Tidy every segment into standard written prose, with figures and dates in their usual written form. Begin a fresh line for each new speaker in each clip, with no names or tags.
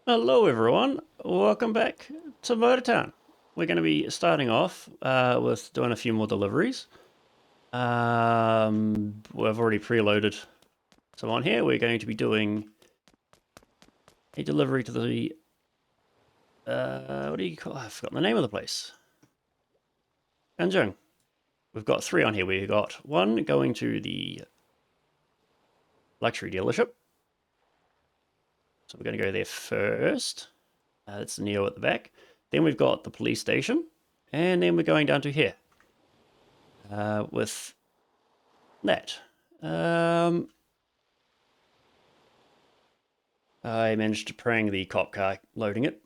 Hello everyone, welcome back to Motortown. We're going to be starting off with doing a few more deliveries. We've already preloaded some on here. We're going to be doing a delivery to the, what do you call it? I've forgotten the name of the place. Ganjung. We've got 3 on here. We've got 1 going to the luxury dealership. So we're going to go there first. That's Neo at the back. Then we've got the police station. And then we're going down to here. With that. I managed to prang the cop car loading it.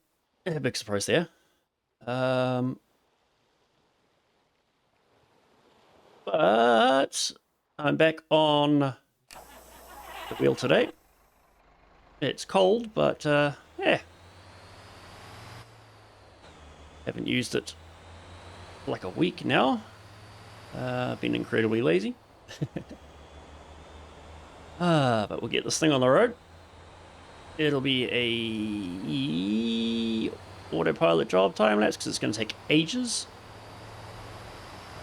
A big surprise there. But I'm back on the wheel today. It's cold, but yeah. Haven't used it for like a week now. I've been incredibly lazy. But we'll get this thing on the road. It'll be a autopilot job time lapse because it's going to take ages.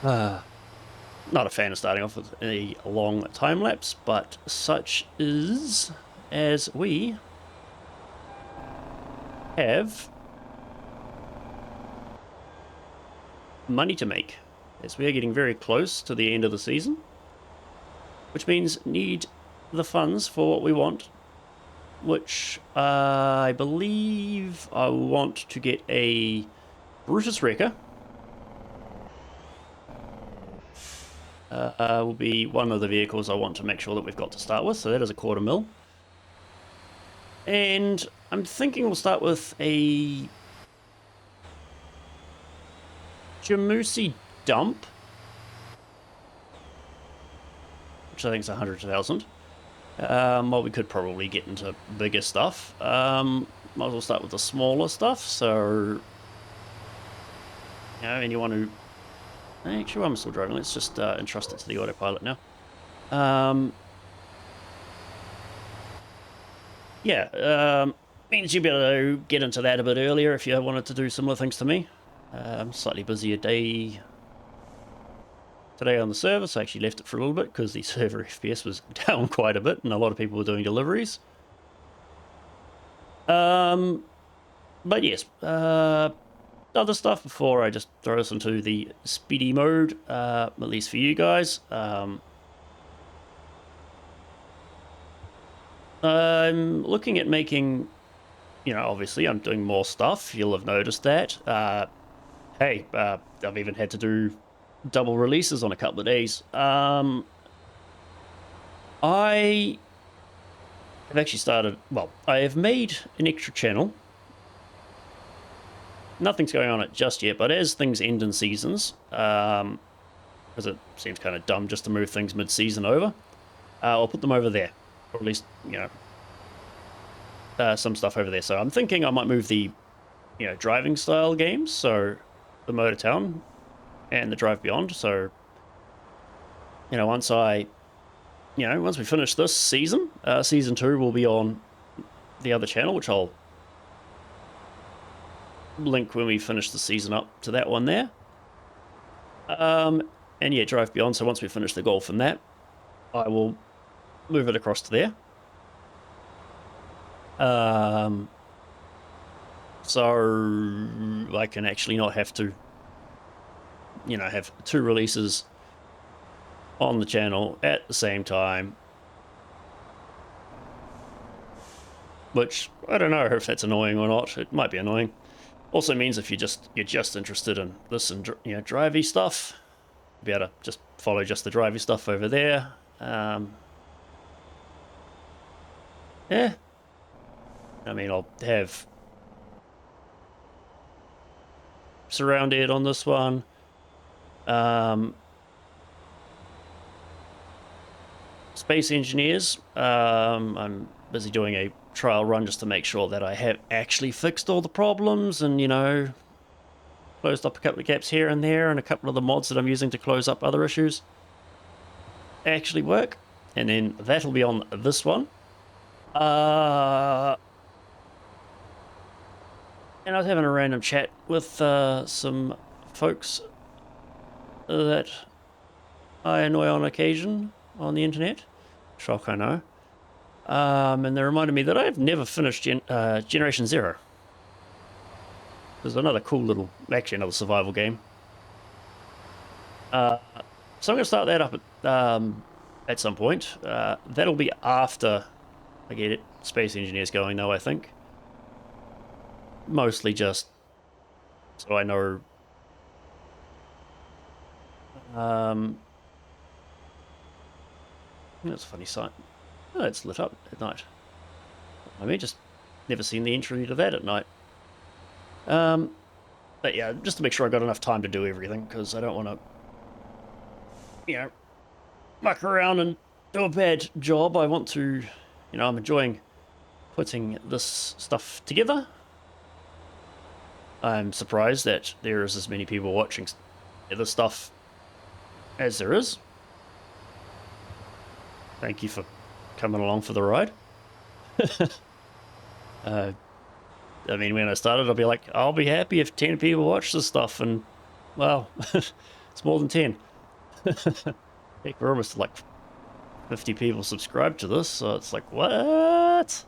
Not a fan of starting off with a long time lapse, but such is as we have money to make, as we are getting very close to the end of the season, which means need the funds for what we want, which I believe I want to get a Brutus Wrecker. Will be one of the vehicles I want to make sure that we've got to start with, so that is a $250,000. And I'm thinking we'll start with a Jamusi dump, which I think is 100,000. Well, we could probably get into bigger stuff. Might as well start with the smaller stuff. So, anyone who... Actually, I'm still driving. Let's just entrust it to the autopilot now. Means you'll be able to get into that a bit earlier if you wanted to do similar things to me. Slightly busier day today on the server, so I actually left it for a little bit because the server FPS was down quite a bit and a lot of people were doing deliveries. But yes, other stuff before I just throw us into the speedy mode, at least for you guys. I'm looking at making, obviously I'm doing more stuff. You'll have noticed that. Hey, I've even had to do double releases on a couple of days. I have actually started, well, I have made an extra channel. Nothing's going on it just yet, but as things end in seasons, because it seems kind of dumb just to move things mid-season over, I'll put them over there, or at least, some stuff over there. So I'm thinking I might move the, driving style games, so the Motortown and the Drive Beyond. So, once we finish this season, season 2 will be on the other channel, which I'll link when we finish the season up to that one there. And yeah, Drive Beyond. So once we finish the golf and that, I will move it across to there. So I can actually not have to, have 2 releases on the channel at the same time. Which I don't know if that's annoying or not. It might be annoying. Also means if you're just interested in this and drivey stuff, you'll be able to just follow just the drivey stuff over there. Yeah. I mean, I'll have surrounded on this one. Space engineers. I'm busy doing a trial run just to make sure that I have actually fixed all the problems and, closed up a couple of gaps here and there, and a couple of the mods that I'm using to close up other issues actually work. And then that'll be on this one. And I was having a random chat with some folks that I annoy on occasion on the internet. Shock, I know. And they reminded me that I've never finished Generation Zero. There's another cool little, actually another survival game. So I'm going to start that up at some point. That'll be after I get Space Engineers going, though, I think. Mostly just so I know. That's a funny sight. Oh, it's lit up at night. I mean, just never seen the entry to that at night. But yeah, just to make sure I got enough time to do everything, because I don't want to, muck around and do a bad job. I want to, I'm enjoying putting this stuff together. I'm surprised that there is as many people watching this stuff as there is. Thank you for coming along for the ride. I mean, when I started, I'll be happy if 10 people watch this stuff, and, well, it's more than 10. Heck, we're almost like 50 people subscribed to this, so it's like, what?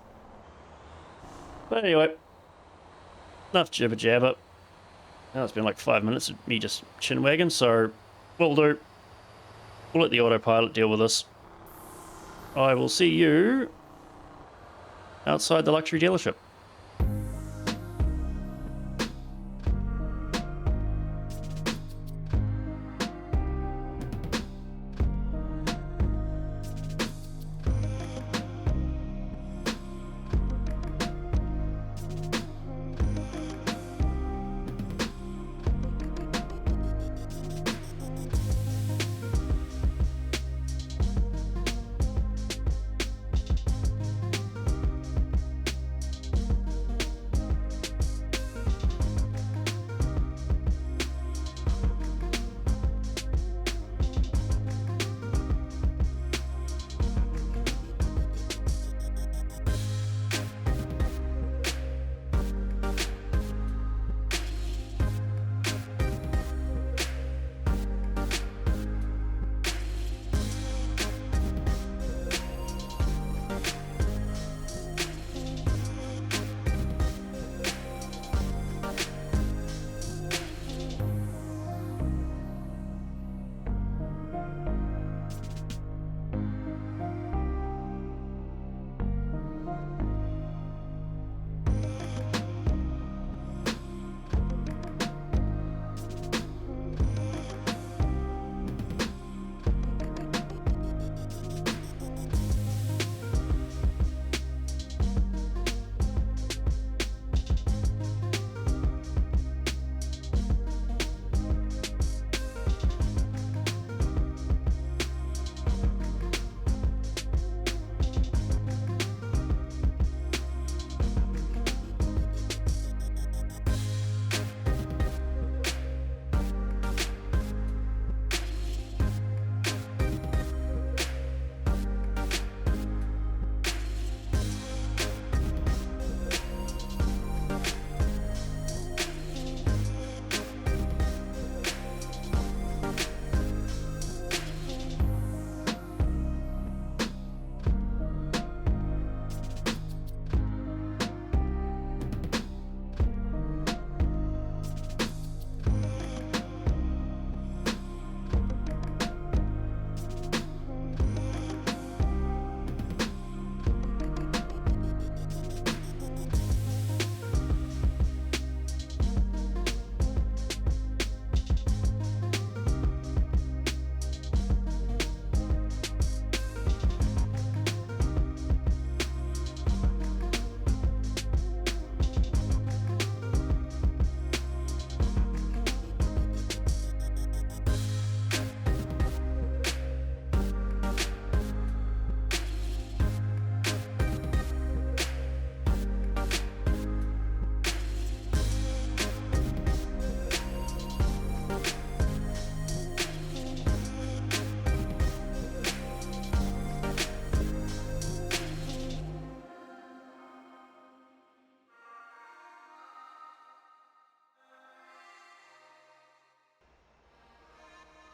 But anyway, enough jibber jabber. Now it's been like 5 minutes of me just chinwagging, so we'll let the autopilot deal with this. I will see you outside the luxury dealership.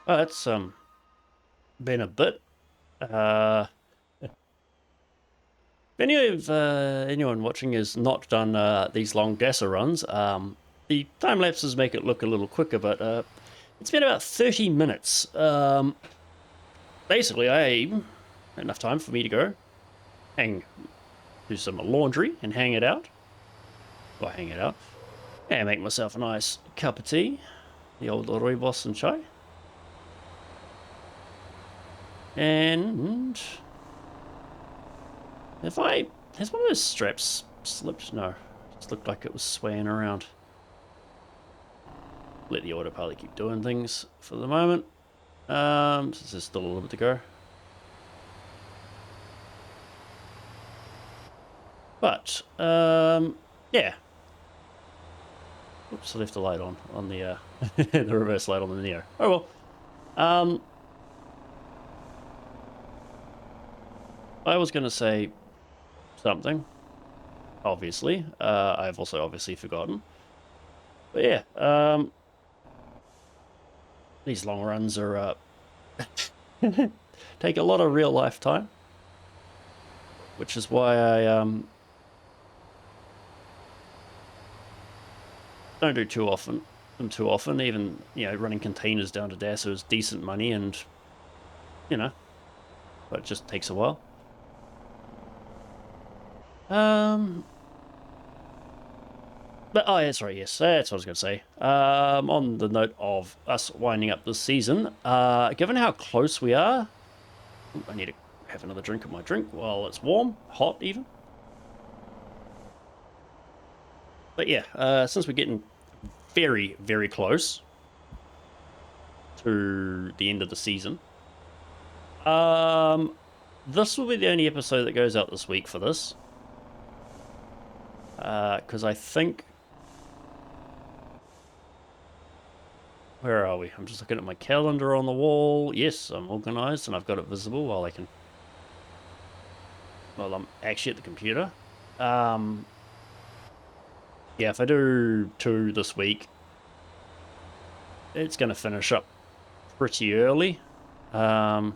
Oh, it's been a bit. Uh, if anyone watching has not done these long DASA runs, the time lapses make it look a little quicker, but it's been about 30 minutes. Basically, enough time for me to go do some laundry and hang it out. Well, hang it out. And make myself a nice cup of tea. The old rooibos and chai. And has one of those straps slipped? No, it just looked like it was swaying around. Let the autopilot keep doing things for the moment. Since there's still a little bit to go. But yeah. Oops, I left the light on the the reverse light on the Neo. Oh well. I was going to say something. Obviously, I've also obviously forgotten. But yeah, these long runs are take a lot of real life time, which is why I don't do too often. Even running containers down to DASA is decent money, and but it just takes a while. But oh, that's right. Yes, that's what I was going to say. On the note of us winding up this season, given how close we are, I need to have another drink of my drink while it's warm, hot even. But yeah, since we're getting very, very close to the end of the season, this will be the only episode that goes out this week for this. Because I think... Where are we? I'm just looking at my calendar on the wall. Yes, I'm organized and I've got it visible while I'm actually at the computer. Yeah, if I do 2 this week, it's going to finish up pretty early. So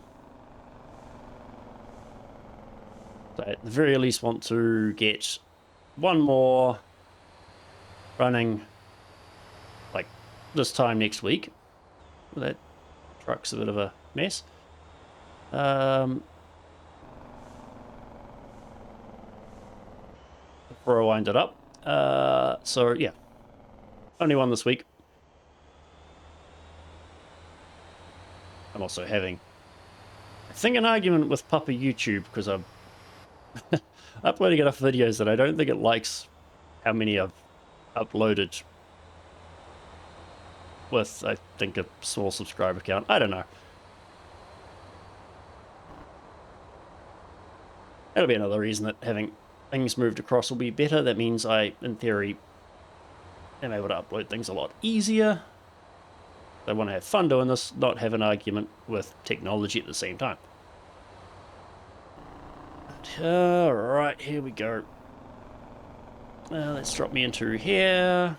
at the very least want to get one more running like this time next week. That truck's a bit of a mess. Before I wind it up. So yeah, only one this week. I'm also having, I think, an argument with Papa YouTube because I'm uploading enough videos that I don't think it likes how many I've uploaded with, I think, a small subscriber count. I don't know. That'll be another reason that having things moved across will be better. That means I, in theory, am able to upload things a lot easier. I want to have fun doing this, not have an argument with technology at the same time. Alright, here we go. Let's drop me into here.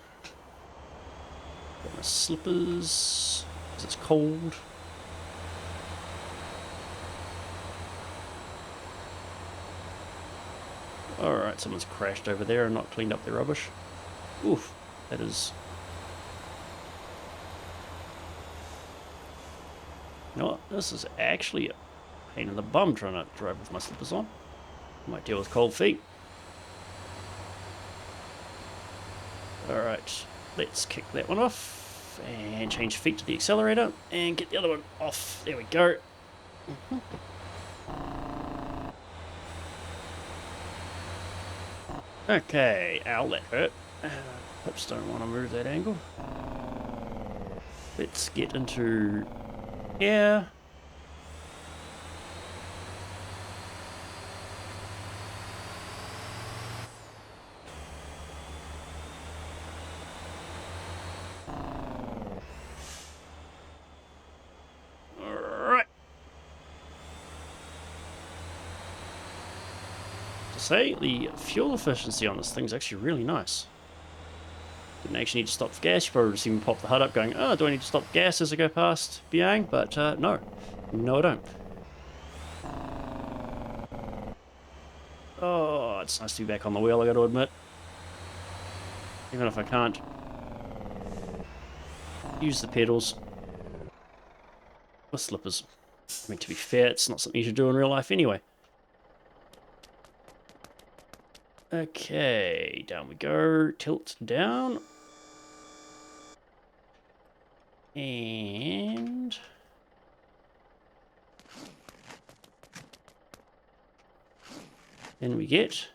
Got my slippers, because it's cold. Alright, someone's crashed over there and not cleaned up their rubbish. Oof, that is... You know what? This is actually a pain in the bum trying to drive with my slippers on. I might deal with cold feet. Alright, let's kick that one off and change feet to the accelerator and get the other one off. There we go. Okay, ow, that hurt. Oops, don't want to move that angle. Let's get into here. Alright. To say, the fuel efficiency on this thing's actually really nice. Didn't actually need to stop for gas. You probably just even pop the HUD up going, oh, do I need to stop for gas as I go past Biang? But no. No, I don't. Oh, it's nice to be back on the wheel, I gotta admit. Even if I can't use the pedals with slippers. I mean, to be fair, it's not something you should do in real life anyway. Okay, down we go. Tilt down. And then we get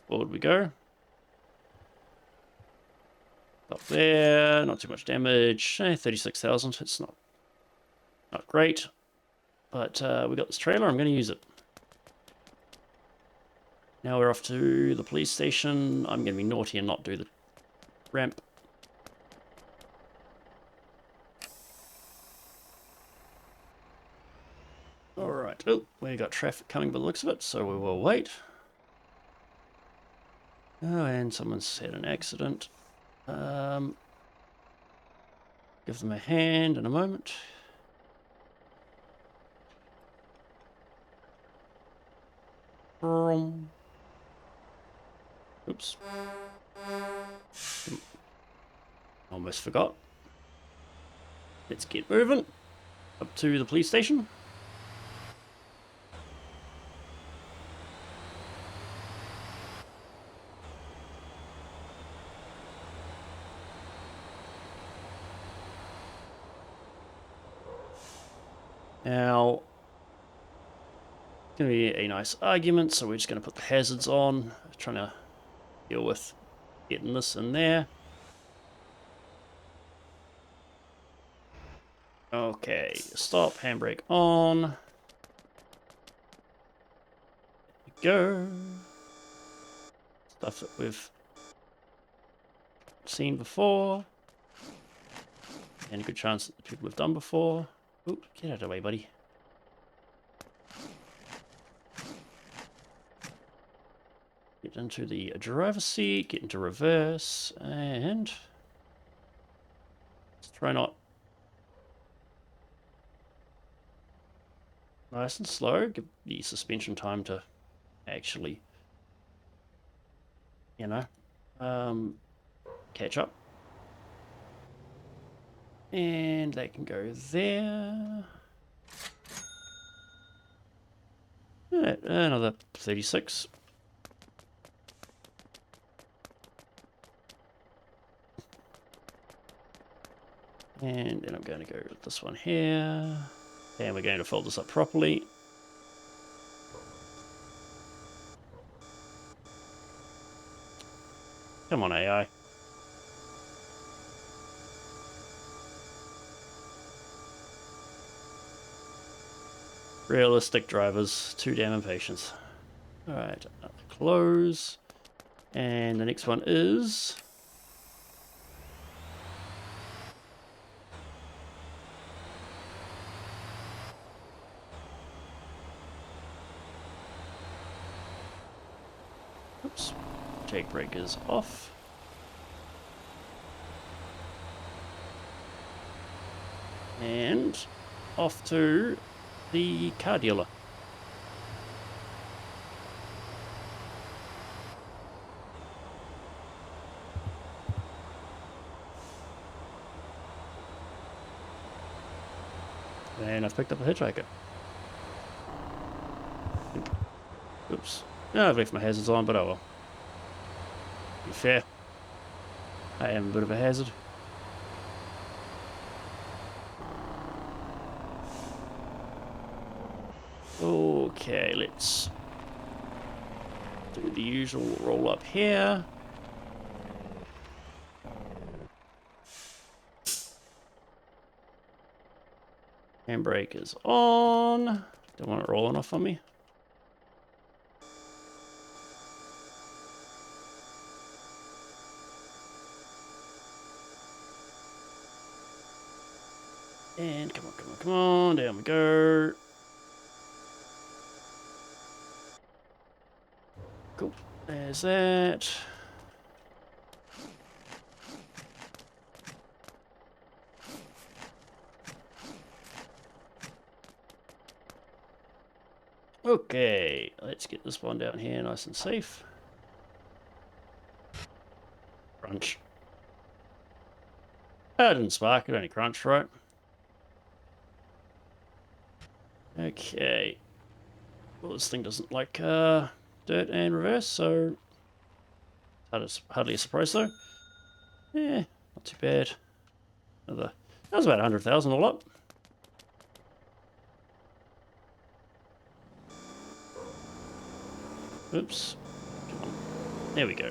forward we go. Up there, not too much damage. 36,000. It's not great, but we got this trailer. I'm going to use it. Now we're off to the police station. I'm going to be naughty and not do the ramp. Alright. Oh, we got traffic coming by the looks of it, so we will wait. Oh, and someone's had an accident. Give them a hand in a moment. Oops. Almost forgot. Let's get moving. Up to the police station. Now, it's going to be a nice argument, so we're just going to put the hazards on. Trying to deal with getting this in there. Okay, stop, handbrake on. Go. Stuff that we've seen before. And a good chance that the people have done before. Oop, get out of the way, buddy. Get into the driver's seat, get into reverse, and let's try not nice and slow. Give the suspension time to actually, you know, catch up. And they can go there. Another 36. And then I'm going to go with this one here. And we're going to fold this up properly. Come on, AI. Realistic drivers, too damn impatient. Alright, close. And the next one is... Oops. Jake brake is off. And off to the car dealer. And I've picked up a hitchhiker. Oops. No, I've left my hazards on, but oh well. To be fair, I am a bit of a hazard. Okay, let's do the usual roll up here. Handbrake is on. Don't want it rolling off on me. And come on, come on, come on. Down we go. cool. There's that. Okay, let's get this one down here nice and safe. Crunch. Oh, it didn't spark, it only crunched, right? Okay. Well, this thing doesn't like dirt and reverse, so hardly a surprise though. Yeah, not too bad. That was about 100,000 all up. Oops. Come on. There we go.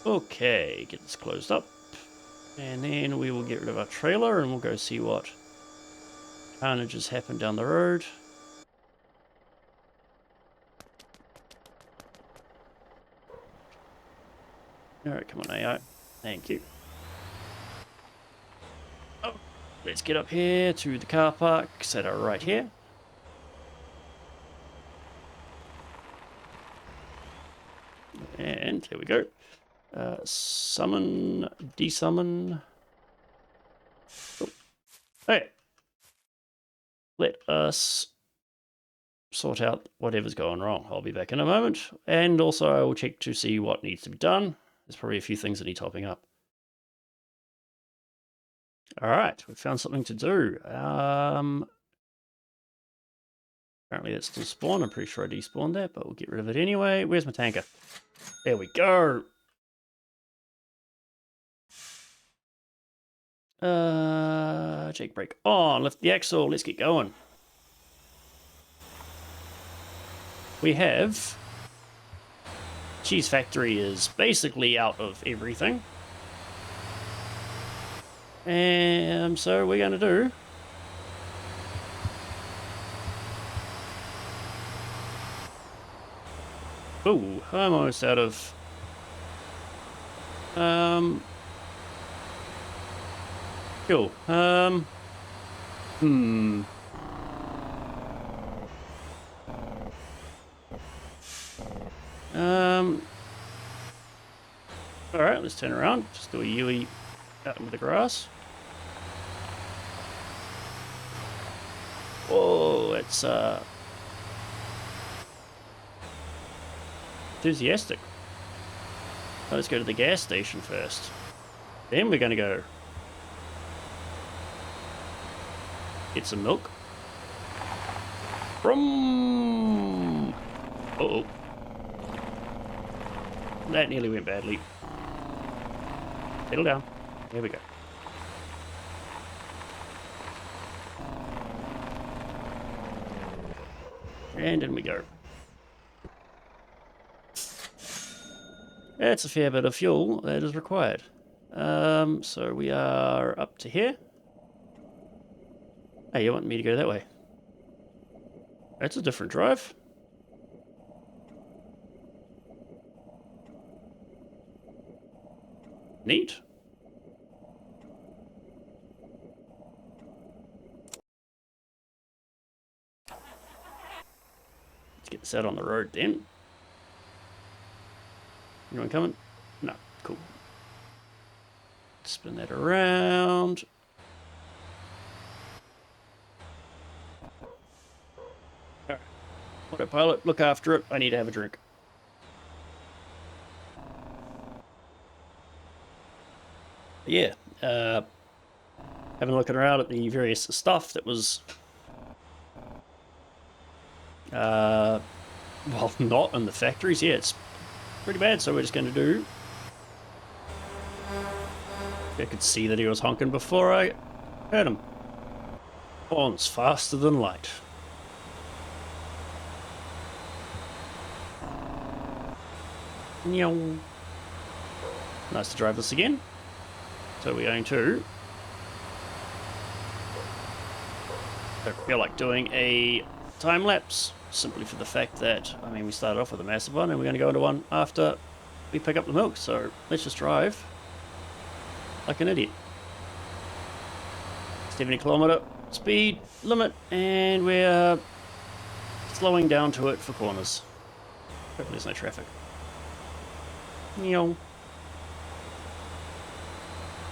Okay, get this closed up. And then we will get rid of our trailer and we'll go see what carnage has happened down the road. Alright, come on AI. Thank you. Oh, let's get up here to the car parks that are right here. And there we go. Summon, desummon. Oh. Hey, let us sort out whatever's going wrong. I'll be back in a moment. And also I will check to see what needs to be done. There's probably a few things that need topping up. Alright, we found something to do. Apparently that's still spawned. I'm pretty sure I despawned that, but we'll get rid of it anyway. Where's my tanker? There we go. Jake brake on. Lift the axle. Let's get going. We have... Cheese Factory is basically out of everything. And so we're going to do... Oh, I'm almost out of... Cool. Alright, let's turn around. Just do a Yui out into the grass. Whoa, it's enthusiastic. Let's go to the gas station first. Then we're going to go get some milk. From... Uh-oh. That nearly went badly. Settle down. There we go. And in we go. That's a fair bit of fuel that is required. So we are up to here. Hey, you want me to go that way? That's a different drive. Neat. Let's get this out on the road then. Anyone coming? No. Cool. Spin that around. Alright. Autopilot, look after it. I need to have a drink. Yeah. Having a look around at the various stuff that was... well, not in the factories. Yeah, it's pretty bad, so we're just going to do... I could see that he was honking before I heard him. Horns faster than light. Nice to drive this again. So we're going to... I feel like doing a time lapse, simply for the fact that, I mean, we started off with a massive one and we're going to go into one after we pick up the milk, so let's just drive like an idiot. 70 kilometer, speed limit, and we're slowing down to it for corners. Hopefully there's no traffic. Meow.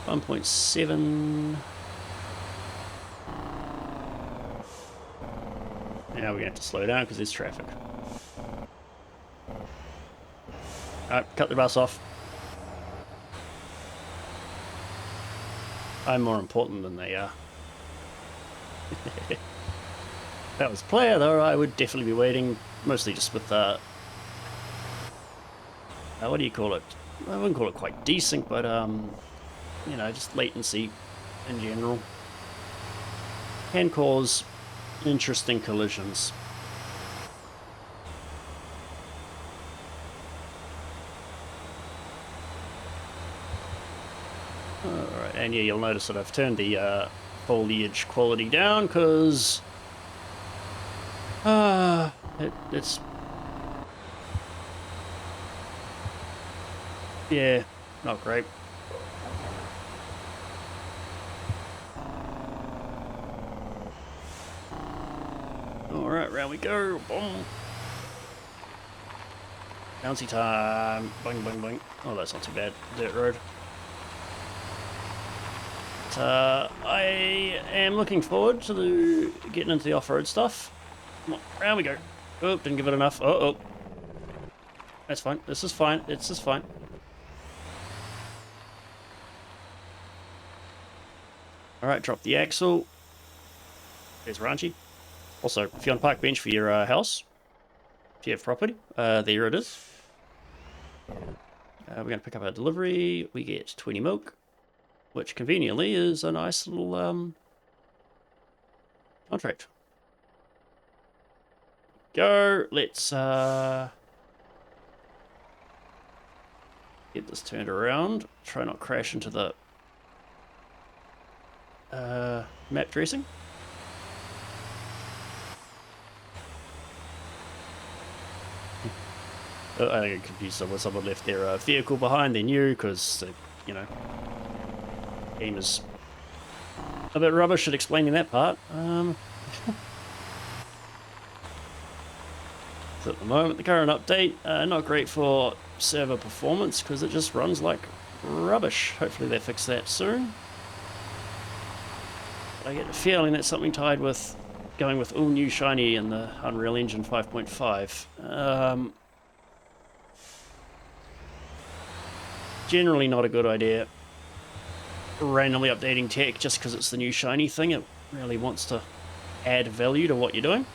1.7. Now we're going to have to slow down because there's traffic. Alright, cut the bus off. I'm more important than they are. If that was player though, I would definitely be waiting, mostly just with what do you call it? I wouldn't call it quite decent, but you know, just latency in general can cause interesting collisions. Alright, and yeah, you'll notice that I've turned the foliage quality down because it's yeah, not great. Alright, round we go. Boom. Bouncy time. Boing, boing, boing. Oh, that's not too bad. Dirt road. But, I am looking forward to getting into the off-road stuff. Come on, round we go. Oh, didn't give it enough. Oh. That's fine. This is fine. This is fine. Alright, drop the axle. There's Ranchy. Also, if you're on park bench for your house, if you have property, there it is. We're going to pick up our delivery. We get 20 milk, which conveniently is a nice little contract. Go. Let's get this turned around. Try not crash into the map dressing. I get confused with someone left their vehicle behind their new because, you know, game is a bit rubbish at explaining that part. So at the moment, the current update, not great for server performance because it just runs like rubbish. Hopefully they fix that soon. I get a feeling that's something tied with going with all new shiny in the Unreal Engine 5.5. Generally not a good idea. Randomly updating tech just because it's the new shiny thing. It really wants to add value to what you're doing.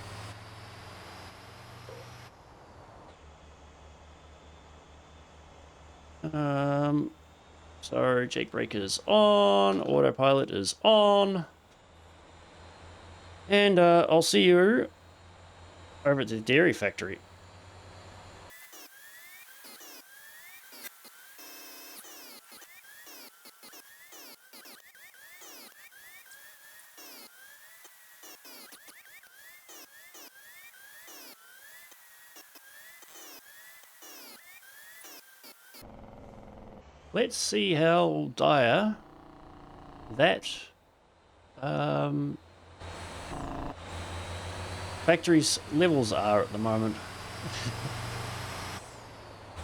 So Jake is on, autopilot is on, and I'll see you over at the dairy factory. Let's see how dire that factory's levels are at the moment.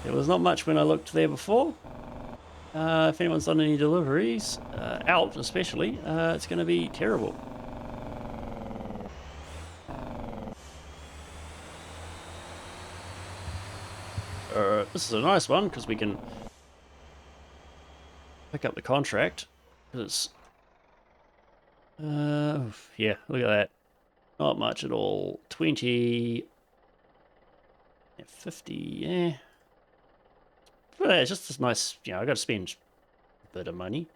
There was not much when I looked there before. If anyone's done any deliveries, out especially, it's going to be terrible. This is a nice one because we can pick up the contract. Because yeah, look at that. Not much at all. 20, 50, yeah. But it's just this nice, you know, I got to spend a bit of money.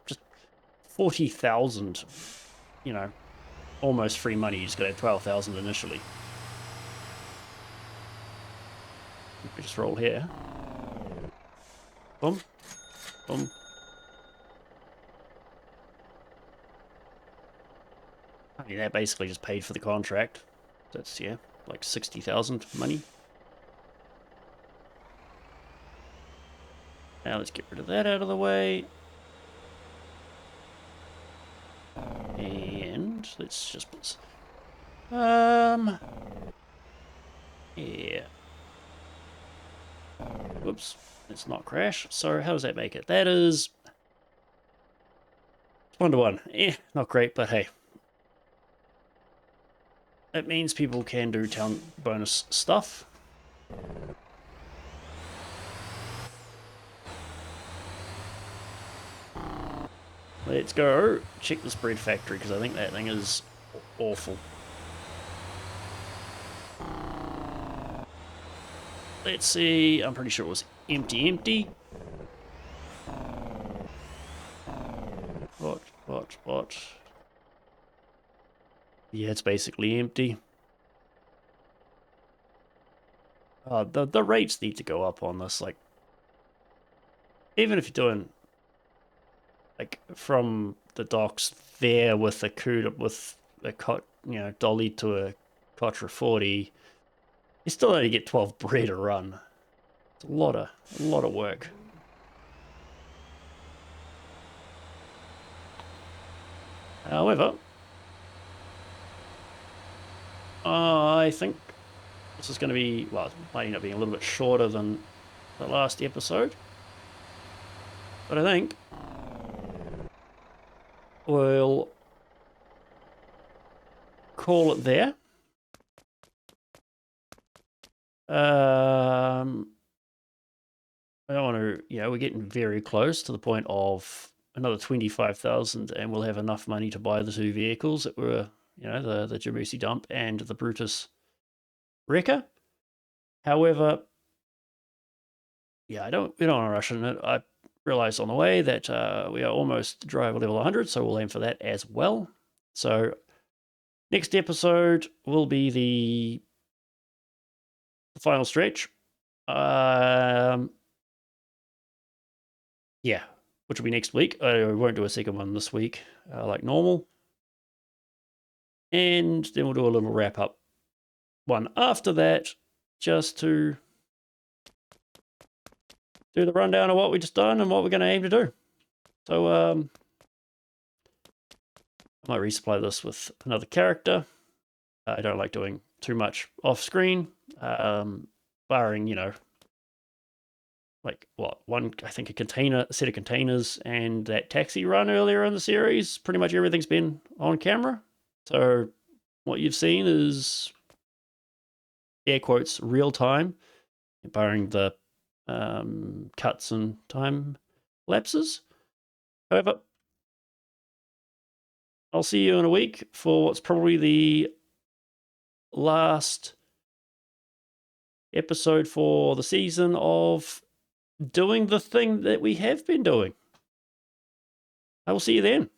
Just 40,000, you know, almost free money. You just got to have 12,000 initially. We just roll here. Boom. Boom. I mean, that basically just paid for the contract. That's, yeah, like 60,000 money. Now let's get rid of that out of the way. And And let's just put... Yeah. Whoops. Let's not crash. So how does that make it? That is... 1-to-1. Not great, but hey. It means people can do town bonus stuff. Let's go check this bread factory, because I think that thing is awful. Let's see, I'm pretty sure it was empty. What? Yeah, it's basically empty. The rates need to go up on this, like, even if you're doing, like, from the docks there with a CUDA, with a dolly to a Cotra 40, you still only get 12 bread a run. It's a lot of work. However, I think this is going to be, well, it might end up being a little bit shorter than the last episode, but I think we'll call it there. I don't want to, we're getting very close to the point of another 25,000 and we'll have enough money to buy the 2 vehicles that were, the Jamusi dump and the Brutus wrecker. However, we don't want to rush in it. I realized on the way that we are almost driver level 100, so we'll aim for that as well. So next episode will be the final stretch. Yeah, which will be next week. I won't do a second one this week, like normal. And then we'll do a little wrap-up one after that, just to do the rundown of what we just done and what we're going to aim to do. So, I might resupply this with another character. I don't like doing too much off-screen, barring, like, I think a set of containers and that taxi run earlier in the series. Pretty much everything's been on camera. So what you've seen is, air quotes, real time, barring the cuts and time lapses. However, I'll see you in a week for what's probably the last episode for the season of doing the thing that we have been doing. I will see you then.